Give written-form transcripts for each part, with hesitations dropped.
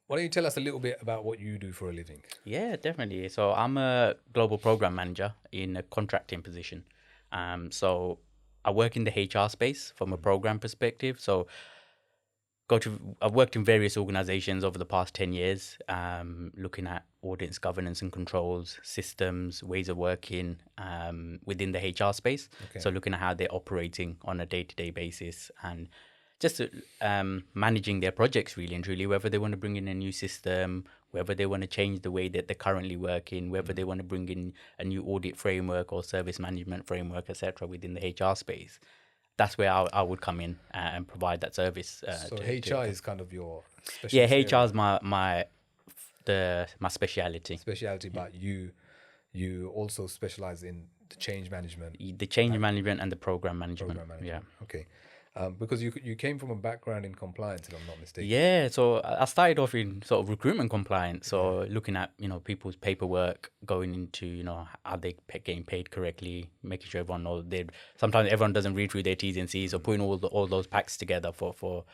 Why don't you tell us a little bit about what you do for a living? Yeah, definitely. So I'm a global program manager in a contracting position. So I work in the HR space from a program perspective. So I've worked in various organizations over the past 10 years, looking at audits, governance and controls, systems, ways of working within the HR space. Okay. So looking at how they're operating on a day-to-day basis and just managing their projects really and truly, whether they want to bring in a new system, whether they want to change the way that they're currently working, whether they want to bring in a new audit framework or service management framework, etc., within the HR space. That's where I would come in and provide that service. So HR is kind of your Yeah, specialist HR area, is my speciality. specialty, but you also specialize in the change management, The change management and the program management. program management. Okay. Because you came from a background in compliance, if I'm not mistaken. Yeah, so I started off in sort of recruitment compliance, so looking at people's paperwork, going into are they getting paid correctly, making sure everyone knows they. Sometimes everyone doesn't read through their T's and C's, so putting all those packs together for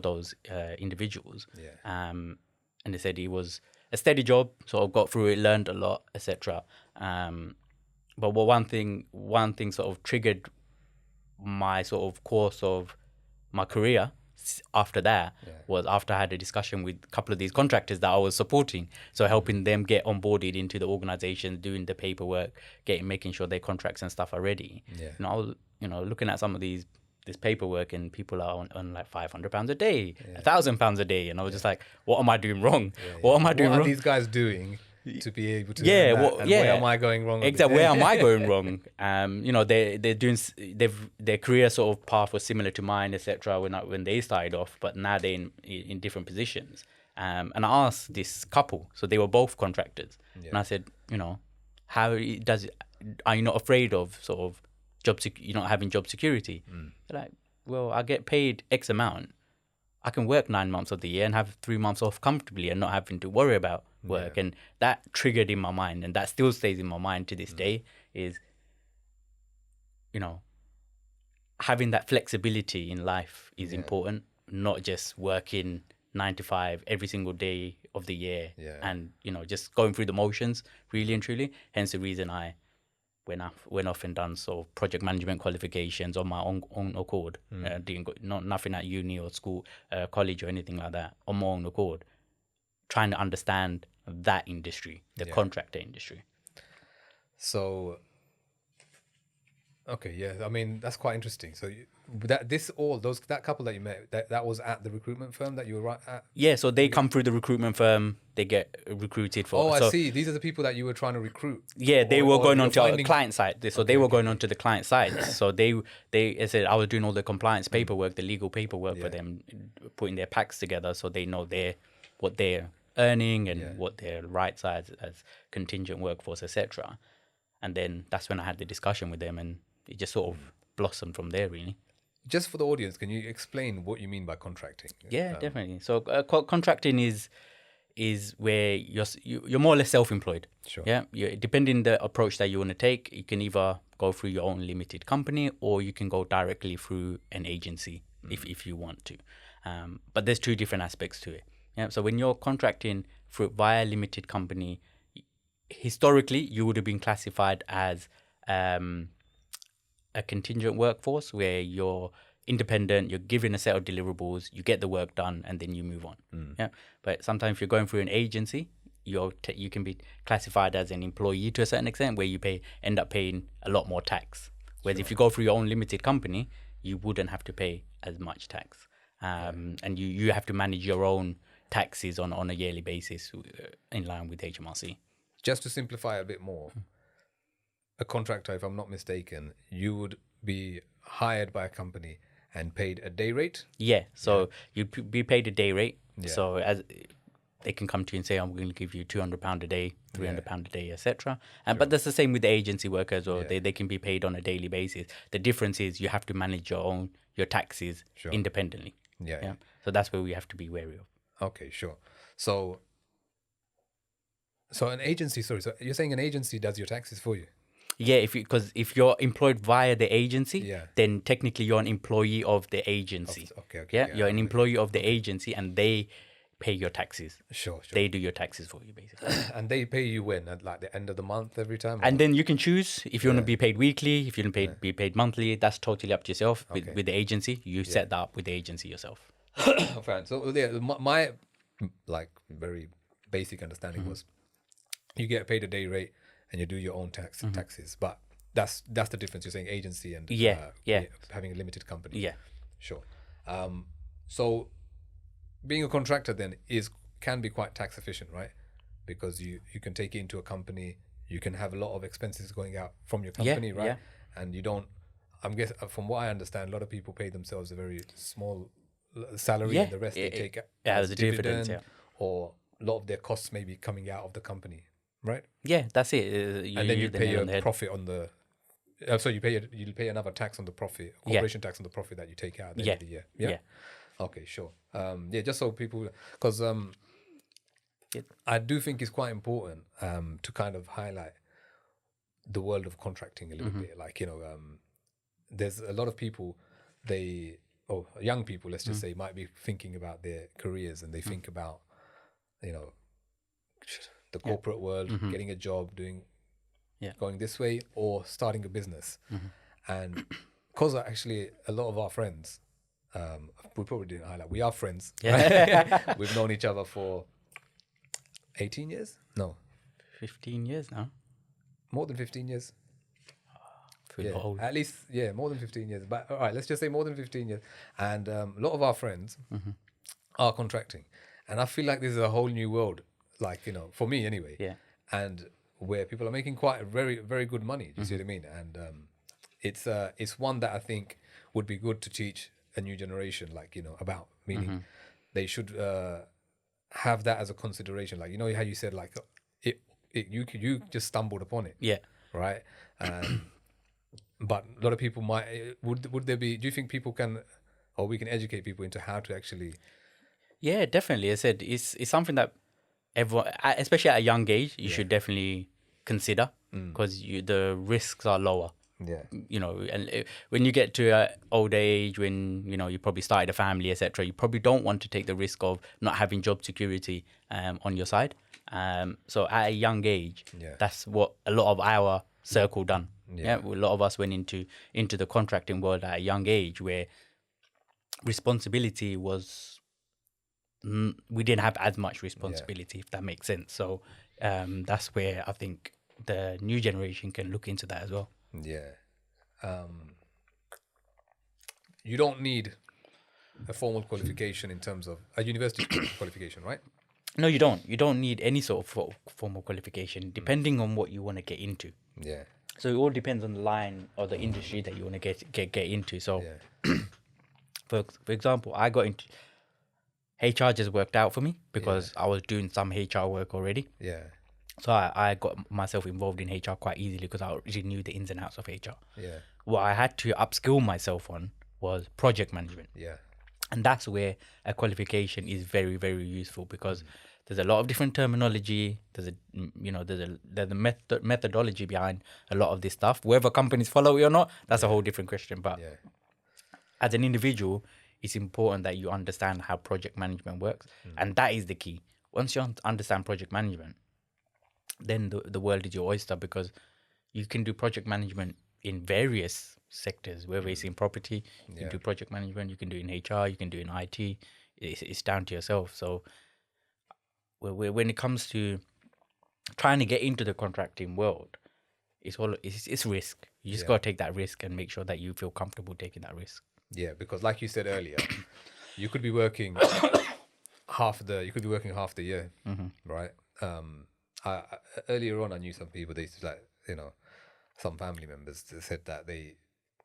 those individuals. Yeah. And they said it was a steady job, so I got through it, learned a lot, etc. But one thing sort of triggered my sort of course of my career after that was after I had a discussion with a couple of these contractors that I was supporting, so helping them get onboarded into the organization, doing the paperwork, making sure their contracts and stuff are ready. I was looking at some of this paperwork, and people are on like £500 a day, £1,000 a day, and I was just like, what am I doing wrong? What am I doing What are wrong? these guys doing to be able to Yeah, learn that? And where am I going wrong? Exactly. Where am I going wrong? They're doing their career sort of path was similar to mine, etc. When they started off, but now they're in different positions. And I asked this couple, so they were both contractors, and I said, how does it? Are you not afraid of sort of not having job security? They're like, well, I get paid X amount. I can work 9 months of the year and have 3 months off comfortably and not having to worry about work. And that triggered in my mind, and that still stays in my mind to this day, is, having that flexibility in life is important, not just working 9 to 5 every single day of the year and, just going through the motions really and truly. Hence the reason I went off and done sort of project management qualifications on my own accord, nothing at uni or school, college or anything like that, on my own accord, trying to understand that industry, the contractor industry. So, okay, I mean, that's quite interesting. So that couple that you met, that was at the recruitment firm that you were right at? Yeah, so they come through the recruitment firm, they get recruited for. Oh, I see. These are the people that you were trying to recruit. Yeah, they were going on to a client side. So they were going on to the client side. So they said I was doing all the compliance paperwork, the legal paperwork for them, putting their packs together so they know what they're earning and what their rights are as contingent workforce, etc. And then that's when I had the discussion with them, and it just sort of blossomed from there, really. Just for the audience, can you explain what you mean by contracting? Yeah, definitely. So contracting is where you're more or less self-employed. Sure. Yeah, depending the approach that you want to take, you can either go through your own limited company or you can go directly through an agency if you want to. But there's two different aspects to it. Yeah. So when you're contracting via limited company, historically you would have been classified as a contingent workforce where you're independent, you're given a set of deliverables, you get the work done, and then you move on. Yeah. But sometimes if you're going through an agency, you can be classified as an employee to a certain extent, where you end up paying a lot more tax. Whereas if you go through your own limited company, you wouldn't have to pay as much tax, and you have to manage your own taxes on a yearly basis in line with HMRC. Just to simplify a bit more, a contractor, if I'm not mistaken, you would be hired by a company and paid a day rate? Yeah, so you'd be paid a day rate. Yeah. So as they can come to you and say, I'm going to give you £200 a day, £300 a day, etc. But that's the same with the agency workers, or they can be paid on a daily basis. The difference is you have to manage your taxes independently. Yeah. So that's where we have to be wary of. Okay, sure. So an agency, so you're saying an agency does your taxes for you? Yeah, because if you're employed via the agency, then technically you're an employee of the agency. Okay. Yeah, you're an employee of the agency, and they pay your taxes. Sure. They do your taxes for you, basically. And they pay you when at like the end of the month every time. And or- then you can choose if you want to be paid weekly, if you want to be paid monthly. That's totally up to yourself. Okay. With the agency, you set that up with the agency yourself. Fine. So yeah, my like very basic understanding was you get paid a day rate and you do your own taxes, but that's the difference. You're saying agency and having a limited company. Yeah. Sure. So being a contractor then can be quite tax efficient, right? Because you can take it into a company, you can have a lot of expenses going out from your company, right? Yeah. And you don't. I'm guessing from what I understand, a lot of people pay themselves a very small salary, and the rest they take as a dividend, or a lot of their costs may be coming out of the company, right? Yeah, that's it. And then you pay your profit on the. So you pay another tax on the profit, corporation tax on the profit that you take out at the end of the year. Yeah. Okay, sure. Just so people, because I do think it's quite important to kind of highlight the world of contracting a little bit. Like, there's a lot of people, young people, let's just say, might be thinking about their careers, and they think about, the corporate world, getting a job, going this way, or starting a business. And because actually a lot of our friends, we probably didn't highlight, we are friends. Right? We've known each other for 18 years? No. 15 years now. More than 15 years. Old. At least, more than 15 years. But all right, let's just say more than 15 years. And a lot of our friends are contracting. And I feel like this is a whole new world, like, for me anyway. Yeah. And where people are making quite very, very good money. Do you see what I mean? And it's one that I think would be good to teach a new generation, like, about, meaning they should have that as a consideration. Like, how you said, like, you just stumbled upon it. Yeah. Right? But a lot of people would there be, do you think people can, or we can educate people into how to actually? Yeah, definitely. I said it's something that everyone, especially at a young age, you should definitely consider, because the risks are lower. Yeah. And when you get to an old age, when, you probably started a family, etc., you probably don't want to take the risk of not having job security on your side. So at a young age, that's what a lot of our circle done. Yeah. A lot of us went into the contracting world at a young age, where responsibility was, we didn't have as much responsibility, if that makes sense. So that's where I think the new generation can look into that as well. Yeah. You don't need a formal qualification in terms of a university qualification, right? No, you don't. You don't need any sort of formal qualification, depending on what you want to get into. Yeah. So it all depends on the line or the industry that you want to get into. So, for example, I got into HR, just worked out for me because I was doing some HR work already. Yeah. So I got myself involved in HR quite easily because I already knew the ins and outs of HR. Yeah. What I had to upskill myself on was project management. Yeah. And that's where a qualification is very, very useful, because there's a lot of different terminology. There's a methodology behind a lot of this stuff. Whether companies follow it or not, that's a whole different question. But as an individual, it's important that you understand how project management works. And that is the key. Once you understand project management, then the world is your oyster, because you can do project management in various sectors, whether it's in property, you can do project management, you can do it in HR, you can do it in IT. It's down to yourself. So when it comes to trying to get into the contracting world, it's risk. You just got to take that risk and make sure that you feel comfortable taking that risk. Yeah, because like you said earlier, you could be working half the year, right? Earlier on, I knew some people, they used to, like, some family members said that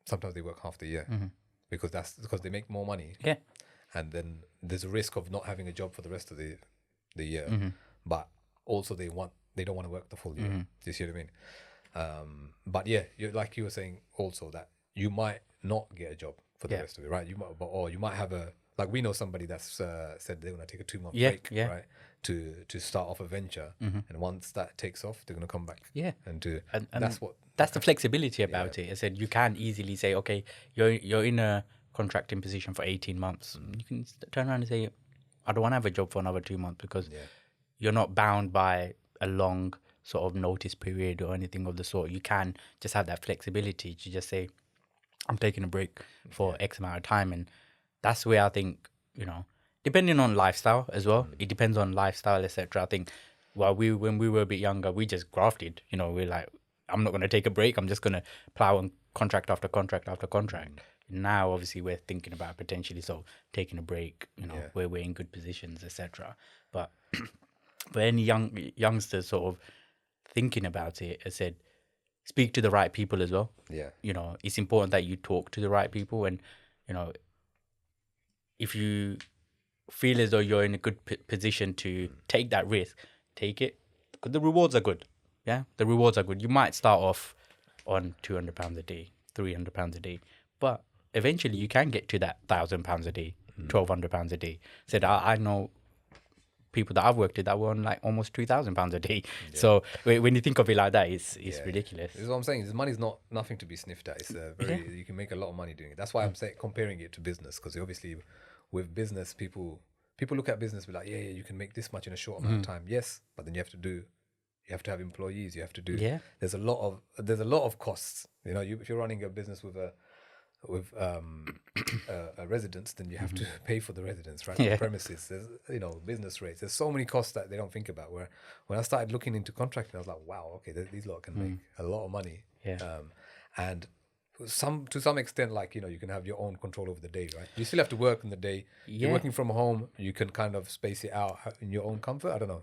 sometimes they work half the year because they make more money. Yeah. And then there's a risk of not having a job for the rest of the year, but also they don't want to work the full year. Do you see what I mean? But yeah, like you were saying also, that you might not get a job for the rest of it, right? You might have we know somebody that's said they want to take a 2-month break, right, to start off a venture, and once that takes off, they're going to come back. Yeah, and that's the flexibility about it. I said you can easily say, okay, you're in a contracting position for 18 months. You can turn around and say, I don't want to have a job for another 2 months, because you're not bound by a long sort of notice period or anything of the sort. You can just have that flexibility to just say, I'm taking a break for X amount of time. And that's where I think, depending on lifestyle as well, it depends on lifestyle, etc. I think when we were a bit younger, we just grafted, we're like, I'm not going to take a break. I'm just going to plow on contract after contract after contract. Now, obviously, we're thinking about potentially taking a break, where we're in good positions, etc. But for any youngsters sort of thinking about it, I said, speak to the right people as well. Yeah. It's important that you talk to the right people. And, if you feel as though you're in a good position to take that risk, take it, because the rewards are good. Yeah, the rewards are good. You might start off on £200 a day, £300 a day, but eventually you can get to that £1,000 a day, £1,200 a day. Said I know people that I've worked with that were on like almost £2,000 a day. Yeah. So when you think of it like that, it's ridiculous. This is what I'm saying. This money's not nothing to be sniffed at. It's you can make a lot of money doing it. That's why I'm saying comparing it to business, because obviously with business, people look at business and be like, yeah, you can make this much in a short amount of time. Yes, but then you have to have employees. You have to do. Yeah. There's a lot of costs. If you're running a business with a residence, then you have to pay for the residence, right? The premises. There's business rates. There's so many costs that they don't think about. Where when I started looking into contracting, I was like, wow, okay, these lot can make a lot of money. Yeah. And to some extent, like you can have your own control over the day, right? You still have to work in the day. You're working from home. You can kind of space it out in your own comfort. I don't know.